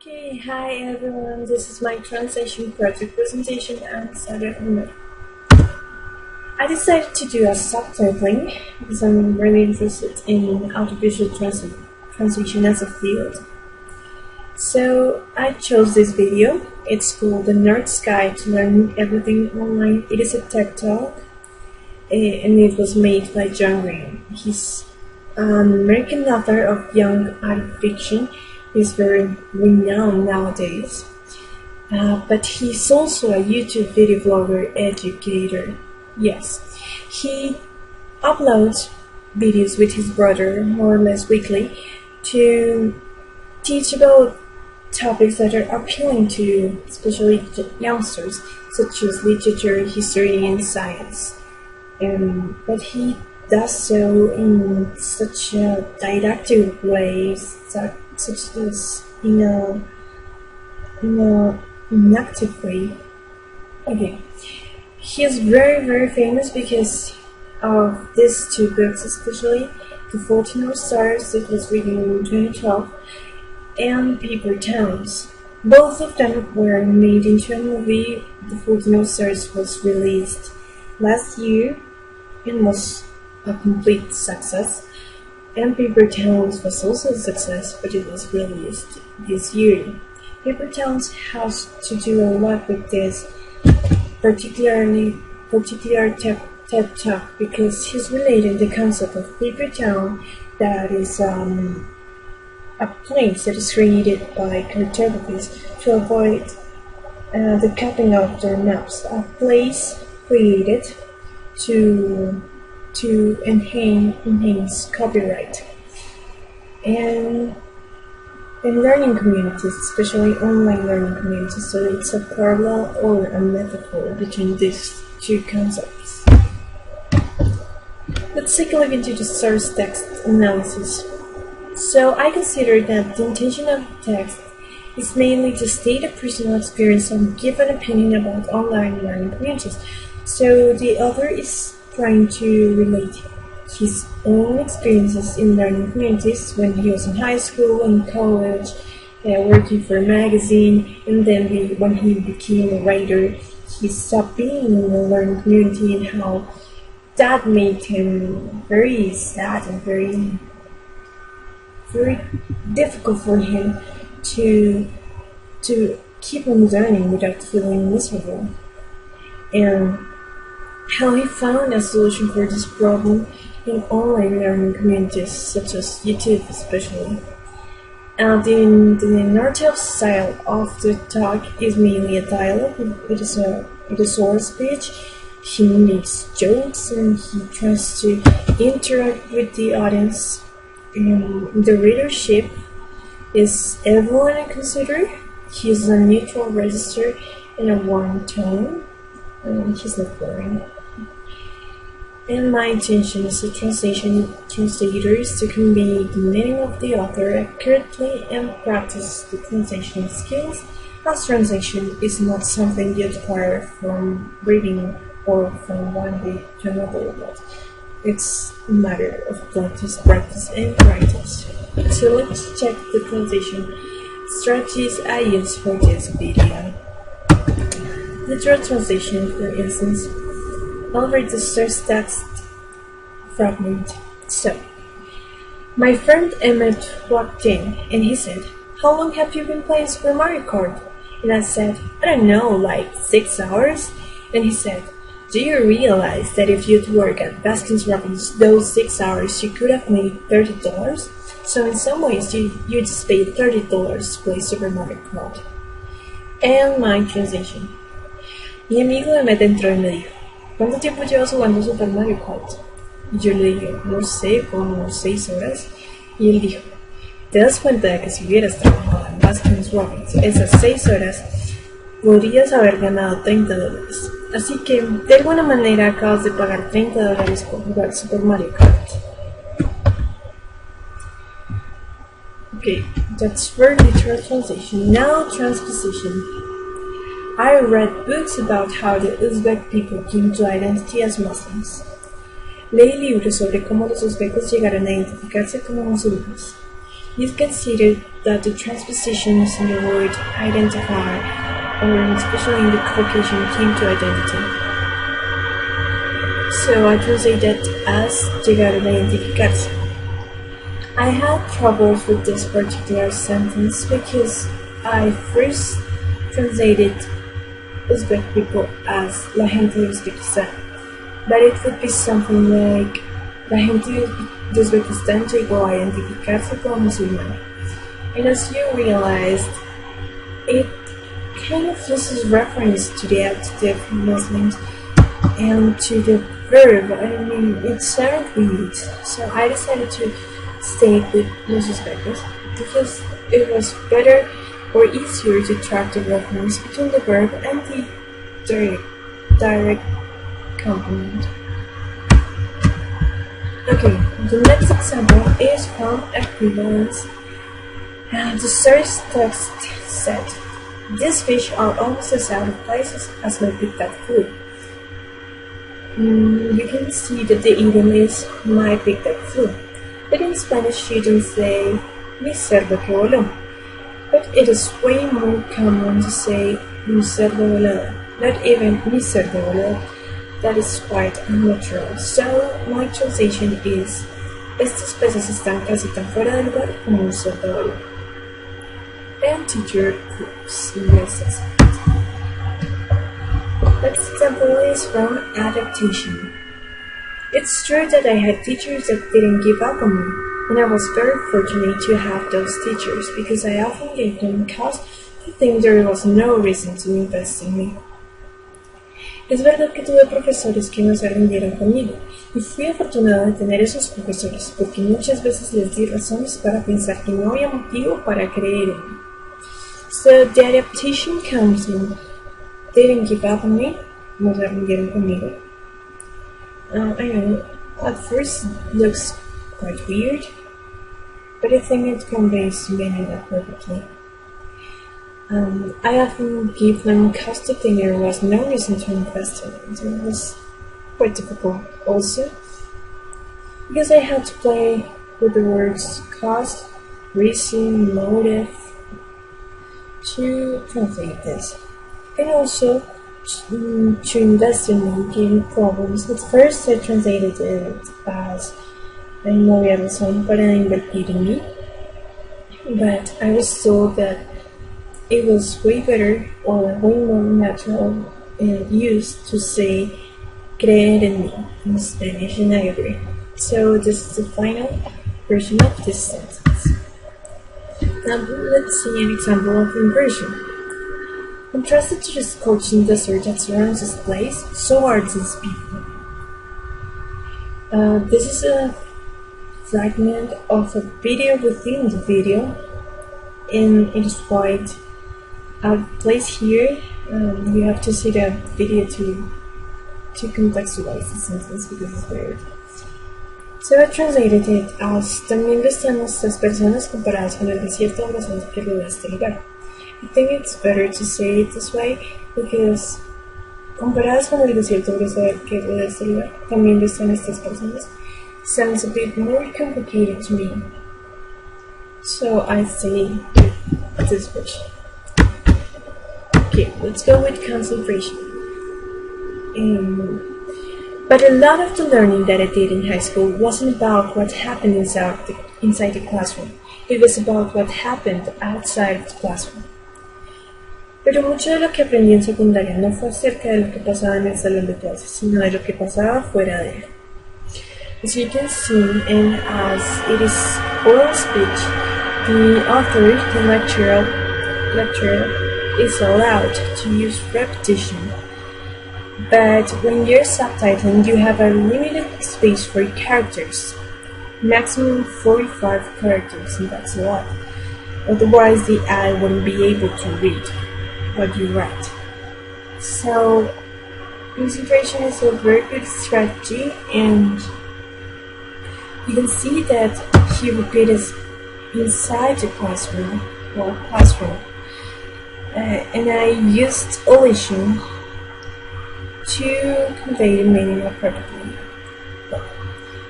Okay, hi everyone, this is my translation project presentation and Saturday night. I decided to do a subtitling because I'm really interested in artificial translation as a field. So I chose this video. It's called The Nerd's Guide to Learning Everything Online. It is a TED Talk and it was made by John Green. He's an American author of young adult fiction. He's very renowned nowadays. But he's also a YouTube video vlogger educator. Yes, he uploads videos with his brother more or less weekly to teach about topics that are appealing to especially youngsters, such as literature, history, and science. But he does so in such a didactic way, such as in a inactive way. Okay, he is very famous because of these two books, especially The Fault in Our Stars that was written in 2012 and Paper Towns. Both of them were made into a movie. The Fault in Our Stars was released last year and was a complete success. And Paper Towns was also a success, but it was released this year. Paper Towns has to do a lot with this particular TED Talk because he's relating the concept of Paper Town, that is a place that is created by cartographers to avoid the copying of their maps. A place created to enhance copyright. And in learning communities, especially online learning communities, so it's a parallel or a metaphor between these two concepts. Let's take a look into the source text analysis. So I consider that the intention of the text is mainly to state a personal experience and give an opinion about online learning communities. So the author is trying to relate his own experiences in learning communities when he was in high school and college, working for a magazine, and then when he became a writer, he stopped being in a learning community and how that made him very sad and very difficult for him to keep on learning without feeling miserable. And how he found a solution for this problem in online learning communities such as YouTube especially. And in the narrative style of the talk is mainly a dialogue. It is a source speech. He makes jokes and he tries to interact with the audience. And the readership is everyone I consider. He uses a neutral register and a warm tone. He's not boring. And my intention as a translator is to convey the meaning of the author accurately and practice the translation skills, as translation is not something you acquire from reading or from one day to another, but it's a matter of practice, and practice. So let's check the translation strategies I use for this video. Literal translation, for instance. I'll read the source text fragment. So, my friend Emmett walked in and he said, "How long have you been playing Super Mario Kart?" And I said, "I don't know, like 6 hours?" And he said, "Do you realize that if you'd work at Baskin-Robbins those 6 hours, you could have made $30? So in some ways, you just paid $30 to play Super Mario Kart." And my translation. Mi amigo Emmett entró y me dijo, "¿Cuánto tiempo llevas jugando Super Mario Kart?" Y yo le dije, "No sé, como 6 horas. Y él dijo, "¿Te das cuenta de que si hubieras trabajado en Baskin-Robbins esas 6 horas, podrías haber ganado $30? Así que, de alguna manera, acabas de pagar $30 por jugar Super Mario Kart." Okay, that's for literal translation. Now transposition. I read books about how the Uzbek people came to identity as Muslims. Leí libros sobre cómo los uzbecos llegaron a identificarse como musulmanes. He's considered that the transpositions in the word identify, or especially in the Caucasian, came to identity. So I translate that as llegar a identificarse. I had troubles with this particular sentence because I first translated Uzbek people as la gente de Uzbekistán, but it would be something like la gente de Uzbekistán llegó a identificarse como musulmana. And as you realized, it kind of loses reference to the adjective Muslims and to the verb. I mean, it sounded weird, so I decided to stay with Los Uzbekos because it was better or easier to track the reference between the verb and the direct complement. Okay, the next example is from equivalence. The source text said, "These fish are almost as out of place as my picked up food." You can see that the idiom is my picked up food, but in Spanish you don't say mi cerdo que voló. But it is way more common to say mi cerdo volado, not even mi cerdo volado. That is quite unnatural. So my translation is, estos peces están casi tan fuera de lugar como un cerdo volado. And teacher proofs in your assessment. Next example is from adaptation. It's true that I had teachers that didn't give up on me, and I was very fortunate to have those teachers because I often gave them cause to think there was no reason to invest in me. Es verdad que tuve profesores que no se rindieron conmigo, y fui afortunado de tener esos profesores porque muchas veces les di razones para pensar que no había motivo para creer en mí. So the adaptation comes in, they didn't give up on me, no se rindieron conmigo. I know, at first it looks quite weird, but I think it conveys meaning perfectly. I often gave them cause to think there was no reason to invest in it. It was quite difficult also, because I had to play with the words cause, reason, motive to translate this. And also, to invest in me gave me problems. At first I translated it as no había razón para invertir en mí, but I was told that it was way better or way more natural used to say creer en mí in Spanish, and I agree. So this is the final version of this sentence. Now let's see an example of inversion. Contrasted to the scorching desert that surrounds this place, so are these people. This is a fragment of a video within the video, and it is quite out of place here. You have to see the video to contextualize the sentence because it's weird. So I translated it as también están estas personas comparadas con el desierto abrazados que rodea este lugar. I think it's better to say it this way because comparadas con el desierto que rodea este lugar, también están estas personas, sounds a bit more complicated to me. So I say this version. Okay, let's go with concentration. But a lot of the learning that I did in high school wasn't about what happened inside the classroom. It was about what happened outside of the classroom. Pero mucho de lo que aprendí en secundaria no fue acerca de lo que pasaba en el salón de clases, sino de lo que pasaba fuera de él. As you can see, and as it is oral speech, the author, the lecturer, is allowed to use repetition. But when you're subtitling, you have a limited space for characters, maximum 45 characters, and that's a lot. Otherwise, the eye wouldn't be able to read what you write. So, concentration is a very good strategy, and you can see that he repeated inside the classroom, and I used elision to convey the meaning of perfectly.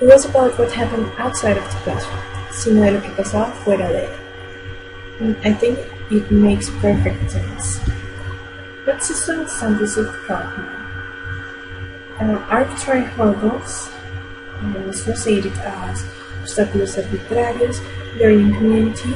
It was about what happened outside of the classroom. sino de lo que pasaba fuera de él. And I think it makes perfect sense. Let's see some examples of problem. Arbitrary hurdles is translated as obstáculos arbitrarios, learning community,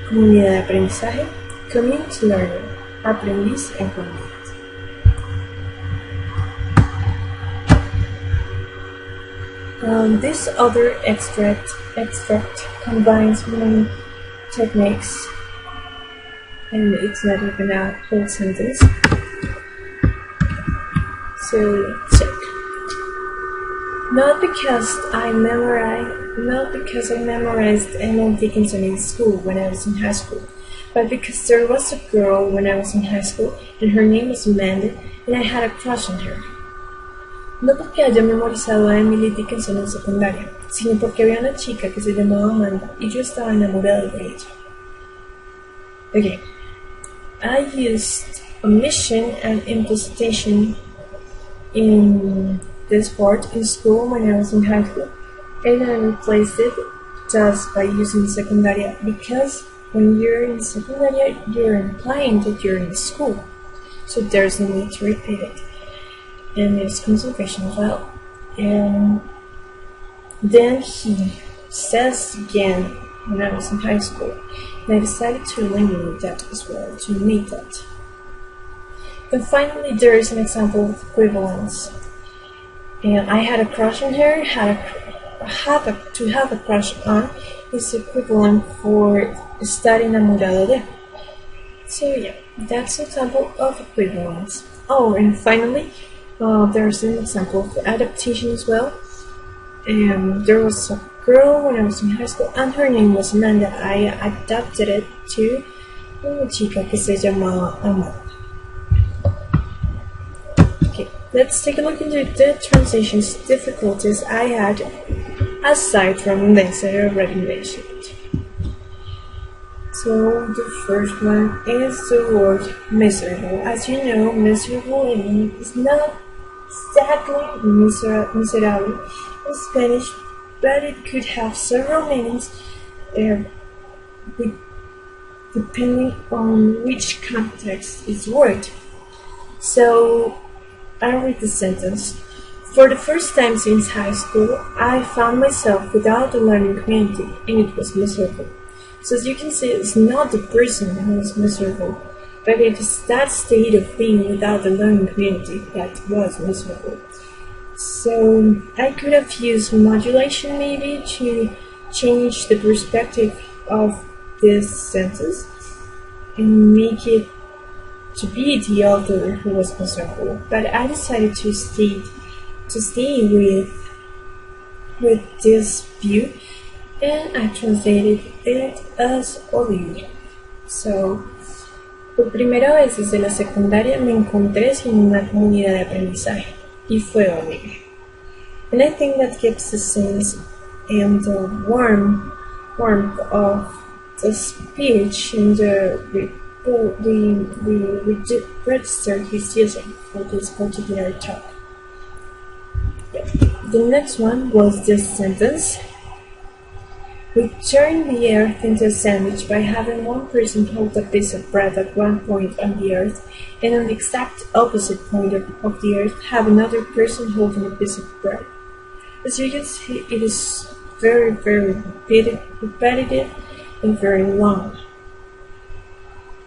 comunidad de aprendizaje, community learner, aprendiz en comunidad. This other extract combines many techniques, and it's not even a whole sentence. So let's check. Not because I memorized Emily Dickinson in school when I was in high school, but because there was a girl when I was in high school, and her name was Amanda, and I had a crush on her. No porque haya memorizado a Emily Dickinson en secundaria, sino porque había una chica que se llamaba Amanda y yo estaba enamorado de ella. Okay, I used omission and imposition in this part in school when I was in high school, and I replaced it just by using secundaria because when you're in secundaria, you're implying that you're in school, so there's no need to repeat it. And it's conservation as well. And then he says again when I was in high school, and I decided to eliminate that as well, to omit that. And finally, there is an example of equivalence. And I had a crush on her, to have a crush on is equivalent for estar enamorado de. So yeah, that's an example of equivalence. Oh, and finally, there's an example of adaptation as well. There was a girl when I was in high school, and her name was Amanda. I adapted it to una chica que se llamaba Amanda. Okay, let's take a look into the translations difficulties I had, aside from the things I already mentioned. So the first one is the word miserable. As you know, miserable is not exactly miserable in Spanish, but it could have several meanings depending on which context it's word. So I'll read the sentence. For the first time since high school, I found myself without a learning community, and it was miserable. So as you can see, it's not the person who is miserable, but it is that state of being without the learning community that was miserable. So I could have used modulation maybe to change the perspective of this sentence and make it to be the other who was miserable. But I decided to stay with this view, and I translated it as horrible. So, por primera vez desde la secundaria me encontré sin una comunidad de aprendizaje, y fue horrible. And I think that gives the sense and the warmth of the speech and the register he's using for this particular talk. The next one was this sentence. We turn the earth into a sandwich by having one person hold a piece of bread at one point on the earth, and on the exact opposite point of the earth have another person holding a piece of bread. As you can see, it is very, very repetitive and very long.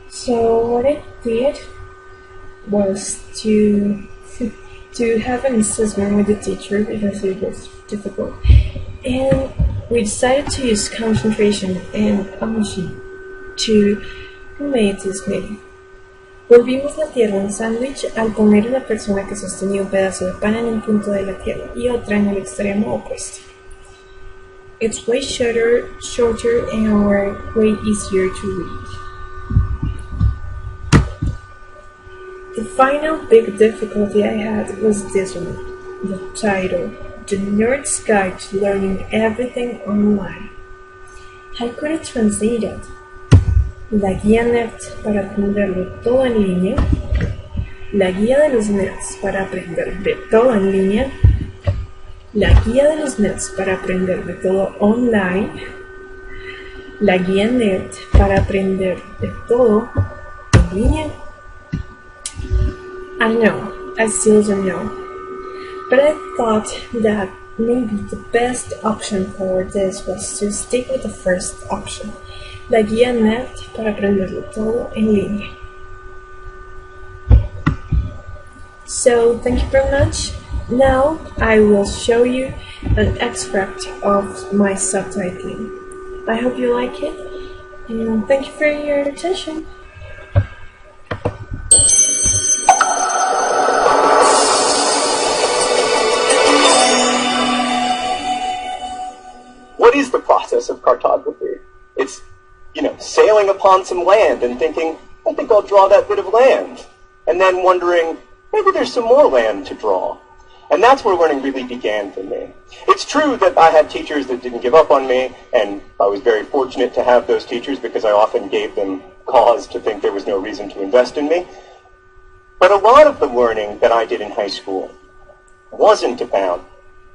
So what I did was to have an assessment with the teacher because it was difficult, and we decided to use concentration and omission to make this meeting. Volvimos la tierra un sándwich al poner una persona que sostenía un pedazo de pan en un punto de la tierra y otra en el extremo opuesto. It's way shorter and way easier to read. The final big difficulty I had was this one, the title, The Nerd's Guide to Learning Everything Online. How could I translate it? La guía nerd para aprenderlo todo en línea, la guía de los nerds para aprender de todo en línea, la guía de los nerds para aprender de todo online, la guía NET para aprender de todo en línea? I know, I still don't know. But I thought that maybe the best option for this was to stick with the first option, la guía NET para aprender de todo en línea. So, thank you very much. Now, I will show you an extract of my subtitling. I hope you like it, and thank you for your attention. What is the process of cartography? It's, sailing upon some land and thinking, I think I'll draw that bit of land. And then wondering, maybe there's some more land to draw. And that's where learning really began for me. It's true that I had teachers that didn't give up on me, and I was very fortunate to have those teachers because I often gave them cause to think there was no reason to invest in me. But a lot of the learning that I did in high school wasn't about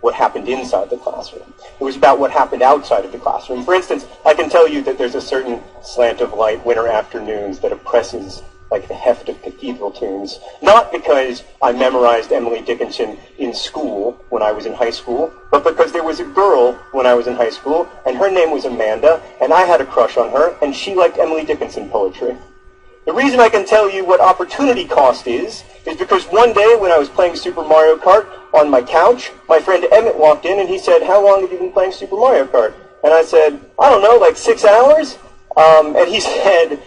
what happened inside the classroom. It was about what happened outside of the classroom. For instance, I can tell you that there's a certain slant of light winter afternoons that oppresses like the heft of cathedral tunes, not because I memorized Emily Dickinson in school when I was in high school, but because there was a girl when I was in high school, and her name was Amanda, and I had a crush on her, and she liked Emily Dickinson poetry. The reason I can tell you what opportunity cost is because one day when I was playing Super Mario Kart on my couch, my friend Emmett walked in and he said, "How long have you been playing Super Mario Kart?" And I said, "I don't know, like 6 hours?" And he said,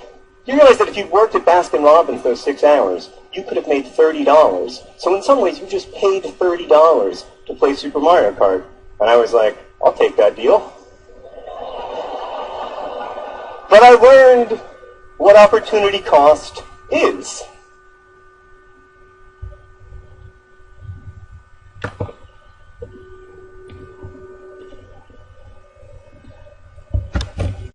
"You realize that if you worked at Baskin-Robbins those 6 hours, you could have made $30. So in some ways, you just paid $30 to play Super Mario Kart." And I was like, I'll take that deal. But I learned what opportunity cost is.